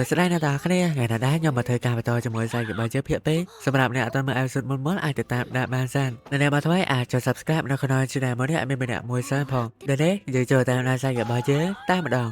สได้นาตาคะเนี่ยไงนาได้ยอมมาเธอการไปต่อจมูกใส่กับบาเจ็บเพียเป้สำหรับเนี่ยตอนมาเอาสุดมุนอาจจะตามดาบานสั้นในมาทำให้อาจจะ subscribe ในคอนอชินาโมเนี่ยไม่เป็นมวยสั้นพองเดี๋ยวนี้เดี๋ยวเจอตามนาใส่กับบาเจ็บตามมาดอง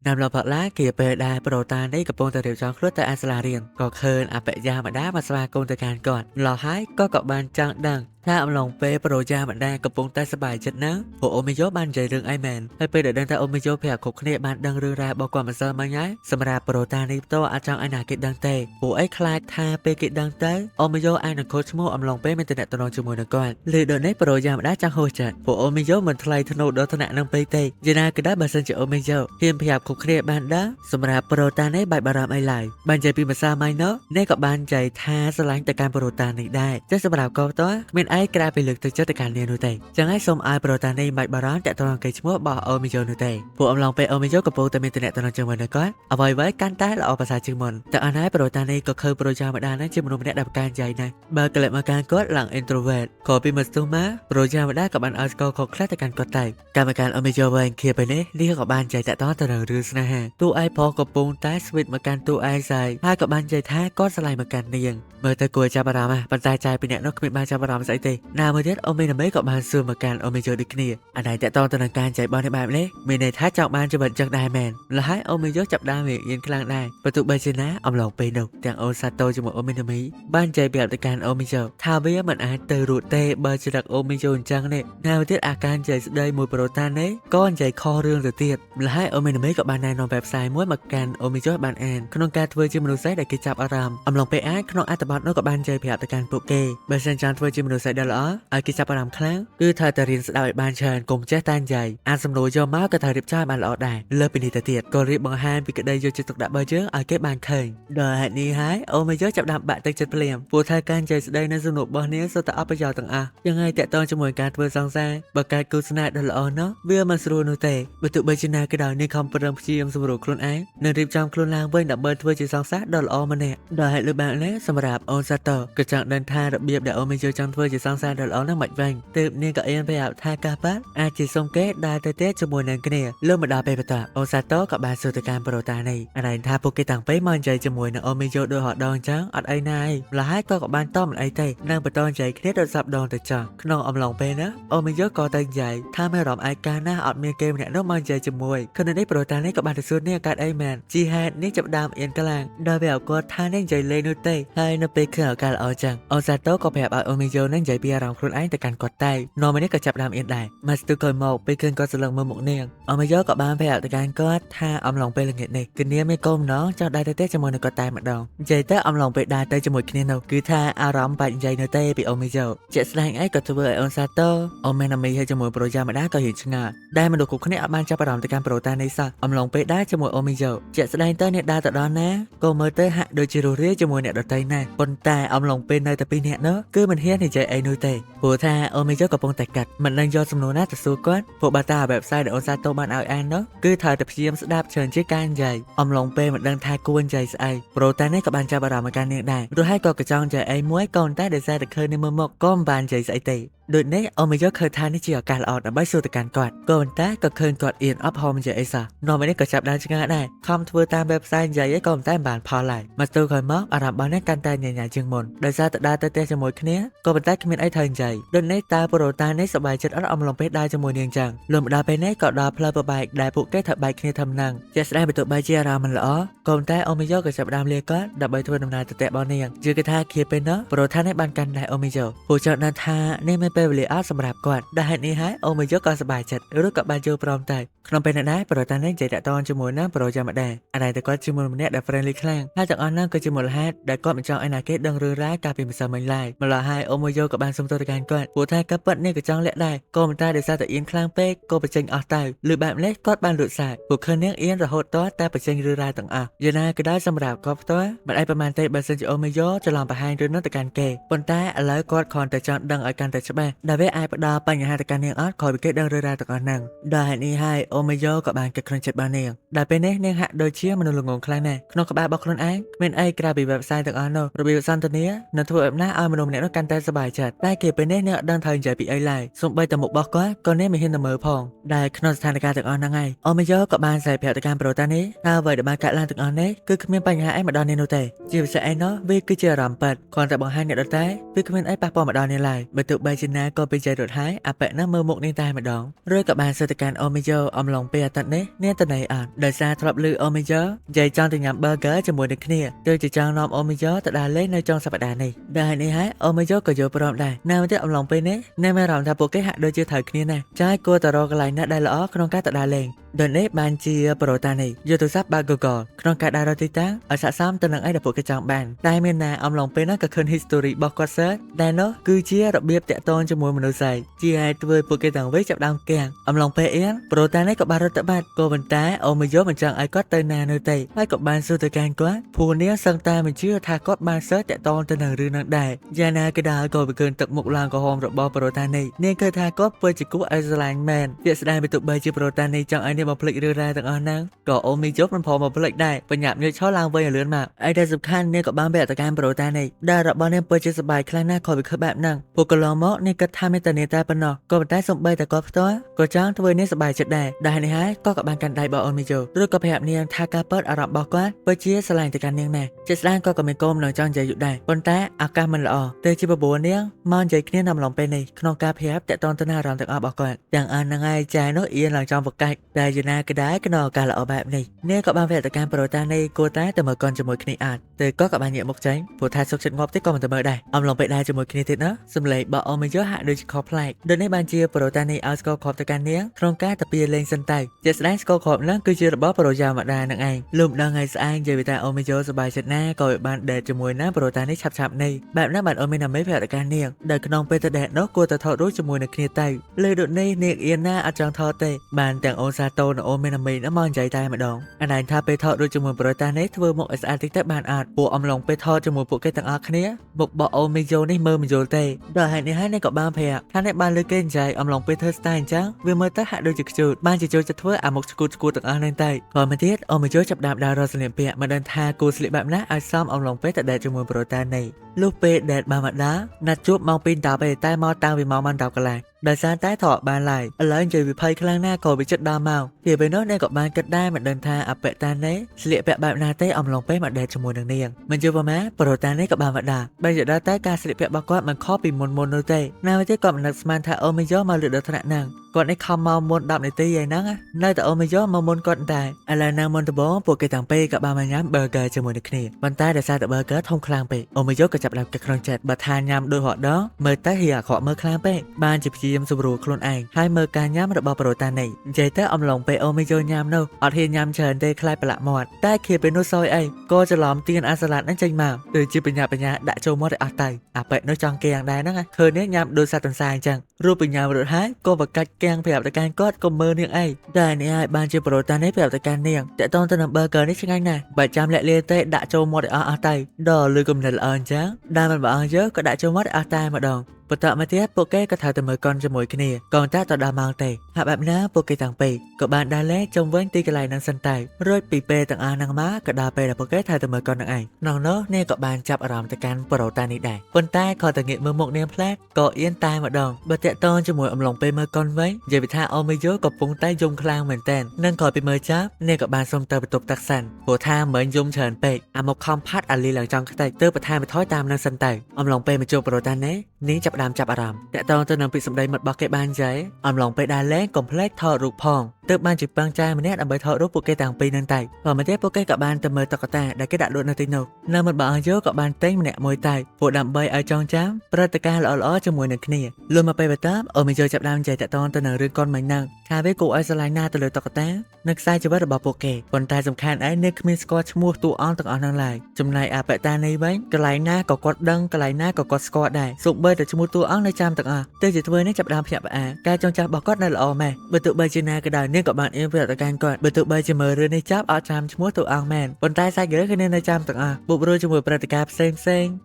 นำเราผักล้าเกี่ยวเปิดได้โปรตานได้กับโปงตะเดียวจองครุฑแต่อัสลาเรียนก็เคินอาเปยามาได้มาสลากงตะการก่อนหล่อหายก็กับบานจังดังถ้าอำลงเปโปรยามันได้กับปงใต้สบายจัดนะหัวโอมิโยบ้านใจเรื่องไอแมนให้ไปเดินแต่โอมิโยเพียขบเนบ้านดังเรื่องราวบอกก่อนมาเซอร์มาย้ายสำหรับโปรตาในโตอาจารย์ไอนาเกตดังเตะหัวไอคลายทาเปเกตดังเตะโอมิโยไอนักโคชโมอำลงเปเป็นตะเนตนองจมูกนักก่อนเลยเดินในโปรยามันได้จังโฮจัดหัวโอมิโยเหมือนทลายธนูโดนถนัดนังเปเตะยานาก็ได้บาสันจะโอมิโยเพียงพยายามขบเนบ้านดังสำหรับโปรตาในใบบารามไอไหลบ้านใจปีมาซาไมเนาะในกับบ้านใจทาสลายแต่การโปรตาในได้จะสำหรับกอตัวเมนไอกลายเป็นเลือกตัวจัดการเรียนนูเตจังให้สมไอโปรตาในใบบารามแต่ตอนเกิดชั่วบ่อโอมิโยนูเตผู้อำลองไปโอมิโยกับโปรตาเมนเตเนตตอนจังหวัดนครเอาไว้การใต้ละอภาษาจึงมนแต่อันนั้นโปรตาในก็เคยโปรยามาดานั้นจึงมนุษย์เนี่ยดับการใจนะบากเกล็ดมาการกดหลังอินโทรเวิร์ดขอปีมัสตูมาโปรยามาได้กับอันอัสกอของคลาดการกดไตการมาการโอมิโยเวนเคลียร์ไปเน่เรียกกับบ้านใจแต่ต้องตระหรือสนะฮะตู้ไอพอกับปูนใต้สวิตมาการตู้ไอใส่พากับบ้านใจท้าก็สลายมาการเนียงเมื่อตะกัวจาบารามาปัญจายใจเป็นเนี่ยนกขมิบาจาบารามใส่เตนาเมื่อเด็ดโอเมนเมกับบ้านซูมาการโอมิโยดิกเนียอันไหนแต่ต้องตระการใจบอลในแบบเล่มีในท้าจากบ้านจะบันจักได้แมนและให้โอมิโยจับได้เมียนกลางได้ประตูใบชนะอำลองไปนกแต่โอซาโตจมูกโอเมนเมบ้านใจแบบตะการโอมิโยทาเบียมันอาจเตอรูเตเบอร์จักโอมิโยจังเนี่ยนาเมื่อเด็ดอาการใจได้มวยโปรตานเนี่ยก้อนใจคอเรื่องเตียดและให้โอเมนเมกับบ้านนายนอนแบบสายมวยมาการโอมิโยบ้านแอนขนมการทเวจิมนุษย์ได้กิจจับอารามอำลองไปอาขนมอัตบัตนกับบ้านใจแบบตะการโปเกเบอร์เซนจันทเวจิมนุษย์ได้ละอากิจจับอารามครั้งคือเธอจะเรียนสดาบ้านเชิญกลมแจ้ตันใหญ่อาสำรวยยอมมากกับเธอริบจ้าบ้านละได้เลิกเป็นนิตเตียดก็รีบบังฮันปีกระไดโยจะตกดับเบอร์เจออาเก็บบานเคยโดยเหตุนี้หายโอมิโยจับดับบะตักจัดเปลี่ยนผู้ทายการใจได้ในสนุกบอลนี้สตาร์อัพประโยชน์ต่างยังไงแต่ตอนจมวยการเวอร์ซองแซ่บการกุศลดอลอเนาะเบื่อมาสรูนูเตบรรทุกใบชนะกระดาษในคำประเดิมชีมสมรูคลุนไอในรีบจำคลุนลางเบิ้งดับเบิลทเวอร์จีซองแซ่ดอลอมาเนี่ยโดยเหตุรูปแบบนี้สำหรับโอซาโตกระจังเดินทางระเบียบแต่โอมิโยจังทเวอร์จีซองแซ่ดอลอนั่งหมัดแวงเติมเนี่ยก็เอ็นพยายามทากาปัสอาจีทรงเกตได้เตะจมวยนังกันเนี่ยเริ่มมาดาไปประตาโอซาโตกับบาสูตการโปรตาในอะไรท่าโปเกตังไปมันใจจมวยนังโอมิโยโดยหอดดองจังอัดไอนายหลายก็กับบ้านต้อมไอเตนั่งประตอนใจเครียดโดนสับดองแต่จังขนมอำลองไปนะโอมิโยก็ตั้งใจถ้าไม่รอมไอการหน้าอัดเมียเกมเนี่ยน้องมันใจจมวยขณะนี้โปรตาในกับบ้านสุดเนี่ยการไอแมนจีแฮดนี่จับดามเอ็นกลางโดยแบบก็ท่านั่งใจเลยนุเต้ให้นเปเครื่องการเอาจังโอซาโตก็แบบโอมิโยนั่งใจเปียรองครุนไอแต่การกดไตนอนไม่ได้ก็จับดามเอ็นได้มาสตูคอยมอกไปเครื่องก็สลังมือหมกเนียงโอมิโยกับบ้านแบบแต่การก็ท่าอำลองไปละเงียดในคืนนี้ไม่ก้มน้องเจ้าได้เต้จมวยในก็ตายมาดองใจเต้อำลองไปได้เต้จมวยคืนนี้เราคือท่าอารมณ์ไปใจเนเต้ไปโอมิโยเจ็ดแสดงไอ้ก็ทเวอร์โอซาโตโอเมนามีให้จมวยโปรยามาได้ก็เห็นชงาได้มาดูคุกคะแนนบ้านจับรามแต่การโปรตาในสักอำลองไปได้จมวยโอมิโยเจ็ดแสดงเต้เนี่ยได้แต่ดอนนะก็เมื่อเต้หักโดยจิโรเรียจมวยเนี่ยดอเต้นะปนแต่อำลองเป็นในแต่ปีเนี่ยเนาะคือมันเฮี้ยนในใจไอ้นูเต้ผู้ท่าโอมิโยกับปงแต่กัดมันนั่งยอดสมโนน่าจะสู้ก้อนพวกบาตาแบบไซเดโอซาโตบ้านเอาแอนเนาะคือถ่ายแต่เพียมสดับเชิญชื่อการใหญ่อำลองเปมันดังทายกวนใจไอโปรตาในกับบ้านจับรามการเนี่ยได้โดยให้กอกระจองใจไอ้มวยก่อนใต้เดซาแต่เคยในมือหมกก้อมบานใจไอเตโดยในโอมิโยเคยทานในเจียวการออกใบสูตรการกอดก่อนใต้ก็เคยกอดเอียนอัพฮอมใจไอซานอนไม่ได้ก็จับได้ชงได้คำทเวอร์ตามแบบไซน์ใหญ่ไอ้ก่อนใต้บานพอไหลมาสตูคอยมอกอารับบานในการตายใหญ่ๆจึงมนโดยซาตดาเตะจมวยเนี้ยก็เป็นใต้ขมิ้นไอเทินใจโดยในตาโปรตาในสบายจัดอัดอมลงเพชรได้จมวยเนียงจังลมดาไปในกอดดาเพลย์ใบได้ผูกแก้ถักใบเนี้ยทำนังจะได้ไปตัวใบเจียรามันล้อก่อนใต้โอมิโยก็จับดามเลียก็ดับใบทวนนานเตะบอลเนียงจือกระทาเคียเป็นเนาะโปรตาในบานกันได้โอมิโยผู้เจ้านาธาในไม่เป็นเวลีอาสำหรับก่อนได้นี้ฮะโอมิโยก็สบายจัดรู้กับบาโจพร้อมใจขนมเป็นได้โปรตาในใจแต่ตอนจมูกน้ำโปรยามาได้อะไรแต่ก็จมูกเนี่ยได้เฟรนลี่คลั่งถ้าจากอันนั้นก็จมูกฮัดได้ก็เป็นเจ้าไอนาเกตดังเรือร้ายกลายเป็นสามัญไล่มาละให้โอมิโยกับบานสมตัวการก่อนผู้ทายกับปัดเนี่ยก็จ้องเละได้ก็มันตาเดซาแต่เอียนคลั่งเป๊กก็ไปเจงออกตายหรือแบบเล็กก็บานหลุดสายผู้เคยเนี้ยเอียนระหดตัวแต่ไปเจงเรือร้ายต่างอ่ะยานาก็ได้สำหรับก็ตัวมันไอประมาณเตะบาเซนโอมิโยจะลองไปให้เรื่องนักการเกย์บนใต้อะไรก็คอนแต่จังดังอาการแต่ฉบับ ដែលវាអាចផ្ដល់បញ្ហាទៅកាន់នាងអត់ក្រោយពីគេដឹងរឿងរ៉ាវទាំងអស់ហ្នឹងដែលហេតុនេះហើយអូមីយ៉ូក៏បានគិតក្នុងចិត្តបាននាងដែលពេលនេះនាងហាក់ដូចជាមនុស្សល្ងងខ្លាំងណាស់ក្នុងក្បាលរបស់ខ្លួនឯងគ្មានអីក្រៅពីវេបសាយទាំងអស់នោះរបៀបសន្ទនានឹងធ្វើឲ្យណាឲ្យមនុស្សម្នាក់នោះកាន់តែសប្បាយចិត្តតែគេពេលនេះនាងអត់ដឹងថានិយាយពីអីឡើយសូម្បីតែមុខរបស់គាត់ក៏នាងមិនហ៊ានទៅមើលផងដែលក្នុងស្ថានភាពទាំងអស់ហ្នឹងហើយអូមីយ៉ូក៏បានស្រែកប្រាប់ទៅកាន់ប្រូតានីថាអ្វីដែលបានកើតឡើងទាំងអស់នេះគឺគ្មានបញ្ហាអីមកដល់នាងនោះទេជាពិសេសឯនោះវាគឺជាអារម្មណ៍ពិតគ្រាន់តែបង្ហាញអ្នកដទៃវាគ្មានអីប៉ះពាល់មកដល់នាងឡើយបើទោះបីជាណាក៏ពេញចិត្តរត់ហើយអាប៉ែកណាមើលមុខនាងតែម្ដងឬក៏បានសើទៅកាន់អូមីយ៉ូអំឡុងពេលអាទិត្យនេះនាងទៅណីអត់ដោយសារធ្លាប់ឮអូមីយ៉ូនិយាយចង់ទៅញ៉ាំ burger ជាមួយនឹងគ្នាទើបជាចង់នាំអូមីយ៉ូទៅដើរលេងនៅចុងសប្តាហ៍នេះដែលនេះហើយអូមីយ៉ូក៏យល់ព្រមដែរណាស់ទៀតអំឡុងពេលនេះនាងមានអារម្មណ៍ថាពួកគេហាក់ដូចជាត្រូវគ្នាណាស់ចាយគួរតែរកកន្លែងណាដែលល្អក្នុងការទៅដើរលេងដូចនេះបានជាប្រូតានីយកទូរស័ព្ទបើ Google ក្នុងការដើររកទីតាំងឲ្យស័ក្តិសមទៅនឹងអីដែលពួកគេចង់បានតែមានណាអំឡុងពេលនោះក៏ឃើញ history របស់គាត់ search ដែលនោះគឺជារបៀបតាក់ទងជាមួយមនុស្សស្រីជាអាចធ្វើពួកគេទាំងវេចាប់ដើមគាំងអំឡុងពេលអៀនប្រូតានីក៏បានរត់ទៅបាត់ក៏ប៉ុន្តែអូមីយ៉ូមិនចង់ឲ្យគាត់ទៅណានៅទេហើយក៏បានសួរទៅកាន់គាត់ព្រោះនាងសឹងតែមិនជឿថាគាត់បាន search តាក់ទងទៅនឹងរឿងនោះដែរយ៉ាងណាក៏ដោយក៏វាឃើញទឹកមុខឡើងក្រហមរបស់ប្រូតានីនាងគិតថាគាត់ពិតជាគួរឲ្យស្រឡាញ់មែនជាក់ស្ដែងបើទោះបីជាប្រូតានីចង់ឲ្យនាងបំភ្លេចរឿងរ៉ាវទាំងអស់ហ្នឹងក៏អូមីយ៉ូមិនព្រមបំភ្លេចដែរបញ្ញាប់ញើសឈរឡើងវិញឲ្យលឿនមកឯដែលសំខាន់នាងក៏បានបែកទៅកាន់ប្រូតានីដែលរបស់នាងពិតជាសប្បាយខ្លាំងណាស់ក្រោយពីឃើញបែបហ្នឹងពួកកន្លងមកនាងគិតថាមានតែនាងតែប៉ុណ្ណោះក៏ប៉ុន្តែសំបីតែគាត់ផ្ទាល់ក៏ចង់ធ្វើនាងសប្បាយចិត្តដែរដែលនេះហើយក៏បានកាន់ដៃរបស់អូមីយ៉ូឬក៏ប្រាប់នាងថាការពិតអារម្មណ៍របស់គាត់ពិតជាស្រឡាញ់ទៅកាន់នាងណាស់ជាស្ដែងក៏មានគោលនឹងចង់និយាយយូរដែរប៉ុន្តែឱកាសមិនល្អទៅជាបបួលនាងមកនិយាយគ្នានៅអំឡុងពេលនេះក្នុងការប្រាប់តាក់ទងទៅនឹងអារម្មណ៍ទាំងអស់របស់គាត់ទាំងអស់ហ្នឹងហើយចាយនោះអៀនឡើងចង់ប្រកាច់តែយណាក៏ដែរក្នុងឱកាសល្អបែបនេះនាងក៏បានប្រាប់ទៅកាន់ប្រូតានីគួរតែទៅមើលកូនជាមួយគ្នាអត់ទៅក៏បានញាក់មុខចេញព្រោះថាសុខចិត្តងាប់ទេក៏មិនទៅមើលដែរអំឡុងពេលដែរជាមួយគ្នាទៀតណាសំឡេងរបស់អូមីយ៉ូហាក់ដូចជាខុសប្លែកដូចនេះបានជាប្រូតានីឲ្យស្គាល់ខប់ទៅកាន់នាងក្នុងការទៅពីលេងសិនទៅជាស្ដែងស្គាល់ខប់ហ្នឹងគឺជារបស់ប្រូយ៉ាម៉ាដានឹងឯងលុំដល់ថ្ងៃស្អែកនិយាយថាអូមីយ៉ូសប្បាយចិត្តណាស់ក៏បានដេតជាមួយណាប្រូតានីឆាប់ៗនេះបែបហ្នឹងបានអូមីណាមីប្រាប់ទៅកាន់នាងដែលក្នុងពេលទៅដេតនោះគួរតែថតរូបជាមួយនឹងគ្នាទៅលើដូចនេះនាងអៀនណាអត់ចង់ថតទេបានទាំងអូសាតូនិងអូមីណាមីនោះមកនិយាយតែម្ដងអណៃថាពេលថតរូបជាមួយប្រូតានីធ្វើមុខឲ្យស្អាតតិចទៅបានអត់ពួកអំឡុងពេលថតជាមួយពួកគេទាំងអស់គ្នាមុខរបស់អូមីយ៉ូនេះមើលមិនយល់ទេដល់ហេតុនេះហើយនាងក៏បានប្រាប់ថាអ្នកបានលើគេនិយាយអំឡុងពេលធ្វើ style អញ្ចឹងវាមើលទៅហាក់ដូចជាខ្ជូតបានជាចូលចិត្តធ្វើអាមុខឈួតទាំងអស់ហ្នឹងទៅក៏មកទៀតអូមីយ៉ូចាប់ដើមដើររកស្លៀកពាក់មិនដឹងថាគូស្លៀកបែបណាឲ្យសមអំឡុងពេលតែដេតជាមួយប្រូតានីលុះពេលដេតបានមកដល់ណាត់ជួបម៉ោង 2:10 ឯតែមកតាំងពីម៉ោងបាន10កន្លះដោយសារតែថតបានឡើយឥឡូវនិយាយវិភ័យខ្លាំងណាស់ក៏វាចិត្តដល់មកពីពេលនោះនាងក៏បានគិតដែរមិនដឹងថាអបិតានីស្លៀកពាក់បែបណាទេអំឡុងពេលមកដេតជាមួយនឹងនាងមិនយល់ប៉ុន្មានប្រូតានីក៏បានមកដល់បែរជាដល់តែការស្លៀកពាក់របស់គាត់មិនខុសពីមុននោះទេណាស់ទៀតក៏មិននឹកស្មានថាអូមីយ៉ូមកលើដល់ថ្នាក់ហ្នឹងគាត់នេះខំមកមុន10នាទីឯហ្នឹងនៅតែអូមីយ៉ូមកមុនគាត់តែឥឡូវនៅមុនដំបូងពួកគេទាំងពីរក៏បានមកញ៉ាំ burger ជាមួយនឹងគ្នាប៉ុន្តែដោយសារតែ burger ធំខ្លាំងពេកអូមីយ៉ូក៏ចាប់ដើមគិតក្នុងចិត្តបើថាញ៉ាំដូចរហដងមើលទៅហៀអាក្រក់មើលខ្លាំងពេកបានជាព្យាយាមសម្រួលខ្លួនឯងហើយមើលការញ៉ាំរបស់ប្រូតានីនិយាយទៅអំឡុងពេលអូមីយ៉ូញ៉ាំនោះអត់ហ៊ានញ៉ាំច្រើនទេខ្លាចប្រឡាក់មាត់តែឃើញពេលនោះសយអីក៏ច្រឡំទៀនអាសាឡាត់ហ្នឹងចេញមកដូចជាបញ្ញាដាក់ចូលមាត់ឲ្យអស់ទៅអាប៉ែកនោះចង់គាំងដែរហ្នឹងឃើញនេះញ៉ាំដូចសត្វទន្សាយអញ្ចឹងរូបបញ្ញារត់ហើយក៏បកាច់គាំងប្រាប់ទៅកាន់គាត់ក៏មើលនាងឯងតែនេះហើយបានជាប្រូតានីប្រាប់ទៅកាន់នាងតាក់ទងទៅនឹង burger នេះឆ្ងាញ់ណាស់បើចាំលាក់លាទេដាក់ចូលមាត់ឲ្យអស់ទៅដល់លឺគំនិតល្អអញ្ចឹងដែលមិនបើអស់យើងក៏ដាក់ចូលមាត់ឲ្យអស់តែម្ដងបន្តមកទៀតពួកគេក៏ត្រូវទៅមើលកុនជាមួយគ្នាក៏តែទៅដល់ម៉ោងទេហើយបែបណាពួកគេទាំងពីរក៏បានដើរលេងជុំវិញទីកន្លែងហ្នឹងសិនទៅរួចពីពេលទាំងអស់ហ្នឹងមកក៏ដល់ពេលដែលពួកគេត្រូវទៅមើលកុនហ្នឹងឯងក្នុងនោះនាងក៏បានចាប់អារម្មណ៍ទៅកាន់ប្រូតានីដែរប៉ុន្តែគាត់តែងាកមើលមុខនាងផ្លែតក៏អៀនតែម្ដងបើតាក់ទងជាមួយអំឡុងពេលមើលកុនវិញនិយាយថាអូមីយ៉ូកំពុងតែយំខ្លាំងមែនទែននឹងក្រោយពីមើលចាប់នាងក៏បានសុំទៅបន្ទប់ទឹកសិនព្រោះថាមិនយំច្រើនពេកអាមកខំផាត់អាលីឡើងចង់ខ្ទេចទើបបន្ថែមបន្ថយតាមនឹងសិនទៅអំឡុងពេលមកជួបប្រូតានីនាងចាប់អារម្មណ៍តាក់ទងទៅនឹងពាក្យសម្ដីមិត្តរបស់គេបាននិយាយអំឡុងពេលដើរលេងកុំភ្លេចថតរូបផងទើបបានជាប៉ាំងចាយម្នាក់ដើម្បីថតរូបពួកគេទាំងពីរនឹងទៅក៏មកទៀតពួកគេក៏បានទៅមើលតុក្កតាដែលគេដាក់លក់នៅទីនោះនៅមិត្តរបស់យើងក៏បានទិញម្នាក់មួយទៅពួកដើម្បីឲ្យចងចាំព្រឹត្តិការណ៍ល្អៗជាមួយនឹងគ្នាលុះមកពេលបន្ទាប់អូមីយ៉ូចាប់ដើមនិយាយតាក់ទងទៅនឹងរឿងកូនមិញហ្នឹងថាវាគួរឲ្យស្រឡាញ់ណាស់ទៅលើតុក្កតានិងខ្សែជីវិតរបស់ពួកគេប៉ុន្តែសំខាន់ឯងនេះគ្មានស្គាល់ឈ្មោះតួអង្គទាំងអស់ហ្នឹងឡើយចំណែកអបតានេះវិញកន្លែងណាក៏គាត់ដឹងកន្លែងណាក៏គាត់ស្គាល់ដែរសូម្បីតែឈ្មោះតួអង្គនៅចាំទាំងអស់ទើបជាធ្វើនេះចាប់ដើមភ្ញាក់ផ្អើលការចងចាំរបស់គាត់នៅល្អម៉េះបើទោះបីជាណាក៏ដោយ នេះក៏បានអៀនវាទៅកាន់គាត់បើទោះបីជាមើលរឿងនេះចប់អត់ចាំឈ្មោះតួអង្គមែនប៉ុន្តែសាច់រឿងគ្នានៅចាំទាំងអស់បុករួចជាមួយព្រឹត្តិការណ៍ផ្សេង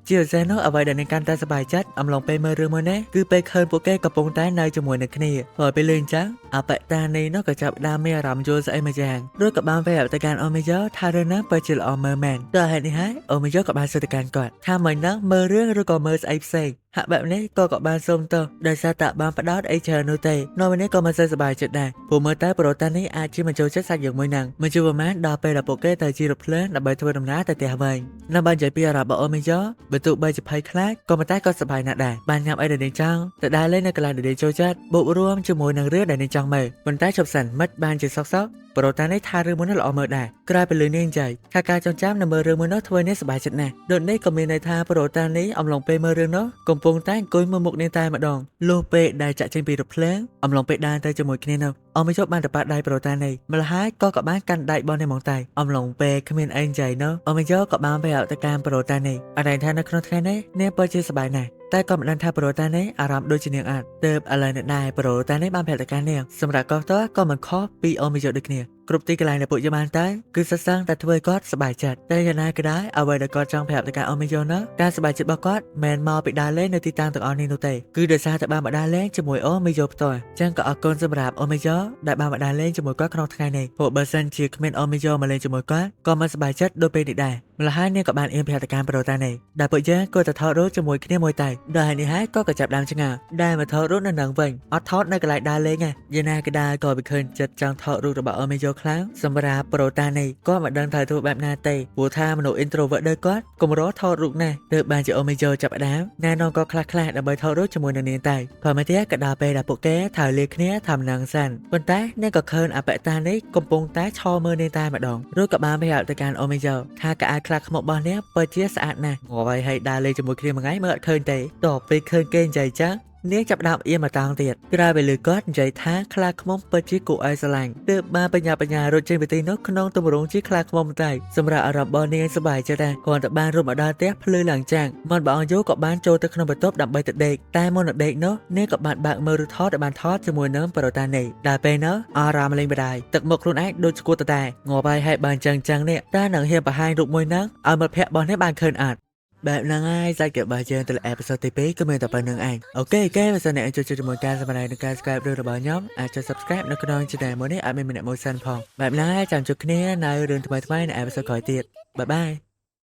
ជាពិសេសនោះអ្វីដែលនឹងកាន់តែសប្បាយចិត្តអំឡុងពេលមើលរឿងមួយនេះគឺពេលឃើញពួកគេកំពុងតែនៅជាមួយនឹងគ្នាហើយពេលលេងចឹងអបតានេះនោះក៏ចាប់ដើមមានអារម្មណ៍យល់ស្អីមួយយ៉ាងរួចក៏បានប្រាប់ទៅកាន់អូមីយ៉ូថារឿងហ្នឹងពិតជាល្អមើលមែនដល់ហេតុនេះហើយអូមីយ៉ូក៏បានសួរទៅកាន់គាត់ថាមិនហ្នឹងមើលរឿងឬក៏មើលស្អីផ្សេងហាក់បែបនេះក៏បានសុំទោសដោយសារតែបានផ្ដោតអីច្រើននោះទេនៅวันนี้ក៏មិនសូវសប្បាយចិត្តដែរព្រោះមើលតែប្រូតានេះអាចជាមិនចូលចិត្តសាច់រឿងមួយហ្នឹងមិនជួបប្រមាណដល់ពេលដែលពួកគេទៅជីរថភ្លើងដើម្បីធ្វើដំណើរទៅផ្ទះវិញនៅបាននិយាយពីអារម្មណ៍របស់អូមីយ៉ូបើទោះបីជាភ័យខ្លាចក៏ប៉ុន្តែក៏សប្បាយណាស់ដែរបានញ៉ាំអីដែលនាងចង់ទៅដើរលេងនៅកន្លែងដែលនាងចូលចិត្តបូករួមជាមួយនឹងរឿងដែលនាងចង់មើលប៉ុន្តែជប់សិនមិត្តបានជាសោកប្រូតានេះថារឿងមួយនេះល្អមើលដែរក្រោយពីលឺនាងនិយាយថាការចងចាំនៅមើលរឿងមួយនោះធ្វើនាងសប្បាយចិត្តណាស់ដូចនេះក៏មានន័យថាប្រូតានេះអំឡុងពេលមើលរឿងនោះកំពុងតែអង្គុយមើលមុខនាងតែម្ដងលុះពេលដែលចាក់ចេញពីរថភ្លើងអំឡុងពេលដើរទៅជាមួយគ្នានោះអមយកបានទៅប៉ាដៃប្រូតានេះម្ល៉េះហើយក៏បានកាន់ដៃបងនេះមកតែអំឡុងពេលគ្មានអីនិយាយនោះអមយកក៏បានទៅទៅកាន់ប្រូតានេះអរ៉ៃថានៅក្នុងថ្ងៃនេះនាងពិតជាសប្បាយណាស់តែក៏មិនដឹងថាប្រូតានេះអារម្មណ៍ដូចជានាងអត់ទើបឥឡូវនេះដែរប្រូតានេះបានប្រាប់ទៅកាន់នាងសម្រាប់កោះតើក៏មិនខុសពីអមយកដូចគ្នាគ្រប់ទីកន្លែងដែលពួកយើងបានទៅគឺសស្សឹងតែធ្វើឲ្យគាត់សប្បាយចិត្តតែយ៉ាងណាក៏ដោយអ្វីដែលគាត់ចង់ប្រាប់ទៅកាន់អមយកនោះការសប្បាយចិត្តរបស់គាត់មិនមកពីដើរលេងនៅទីតាំងទាំងអស់នេះនោះទេគឺដោយសារតែបានមកដើរលេងជាមួយអមយកផ្ទាល់ចឹងក៏អរគុណសម្រាប់អមយកដែលបានមកដើរលេងជាមួយគាត់ក្នុងថ្ងៃនេះព្រោះបើសិនជាគ្មានអមយកមកលេងជាមួយគាត់ក៏មិនសប្បាយចិត្តដូចពេលនេះដែរម្ល៉េះហើយនាងក៏បានអៀនប្រាប់ទៅកាន់ប្រូតានេះដែលពួកយើងក៏ទៅថតរូបជាមួយគ្នាមួយតែដល់ហើយនេះហើយក៏ចាប់ដើមឆ្ងល់ដែលមកថតរូបនៅនឹងវិញអត់ថតនៅកន្លែងដើរលេងឯងយ៉ាងណាក៏ដោយក៏វាឃើញចិត្តចង់ថតរូបរបស់អមយកខ្លាំងសម្រាប់ប្រូតានេះក៏មិនដឹងថាធ្វើបែបណាទេព្រោះថាមនុស្ស introvert ដូចគាត់កម្រថតរូបណាស់ទើបបានជាអមយកចាប់ដើមណែនាំក៏ខ្លះដើម្បីថតរូបជាមួយនឹងនាងតែព្រមទៀតក៏ដល់ពេលដែលពួកគេថើលាគ្នាធ្វើនឹងសិនប៉ុន្តែនាងក៏ឃើញអបតានេះកំពុងតែឈរមើលនាងតែម្ដងរួចក៏បានប្រាប់ទៅកាន់អមយកថាកៅអៅខ្លះខ្មុករបស់នាងពិតជាស្អាតណាស់ងល់ហើយដើរលេងជាមួយគ្នាមួយថ្ងៃមើលអត់ឃើញទេតបពេលឃើញគេនិយាយចឹងនាងចាប់ដើមអៀនមកតង់ទៀតក្រោយពេលឮគាត់និយាយថាខ្លាឃ្មុំពិតជាគួរឲ្យស្រឡាញ់ទើបបានបញ្ញារត់ចេញពីទីនោះក្នុងទម្រង់ជាខ្លាឃ្មុំតែសម្រាប់អារម្មណ៍របស់នាងសប្បាយចិត្តដែរគាត់ទៅបានរត់មកដល់ផ្ទះភ្លឺឡើងចាំងមុនបងយូក៏បានចូលទៅក្នុងបន្ទប់ដើម្បីទៅដេកតែមុននឹងដេកនោះនាងក៏បានបើកមើលរូបថតដែលបានថតជាមួយនឹងប្រូតានេះដល់ពេលនោះអារម្មណ៍លេងបដាយទឹកមុខខ្លួនឯងដូចស្គួតតែងល់ហើយបានចឹងនេះតើនឹងហ៊ានបង្ហាញរូបមួយហ្នឹងឲ្យមិត្តភក្តិរបស់នេះបានឃើញអត់បែបហ្នឹងហើយសាច់របស់យើងទៅអេពីសូតទី2ក៏មានតែប៉ុណ្្នឹងឯងអូខេបើសិនអ្នកចូលចិត្តជាមួយការសម្ដែងនិងការ subscribe រឿងរបស់ខ្ញុំអាចចុច subscribe នៅក្នុង channel មួយនេះអាចមានម្នាក់មួយសិនផងបែបហ្នឹងហើយចាំជួបគ្នានៅរឿងថ្មីៗនៅអេពីសូតក្រោយទៀតបាយបាយ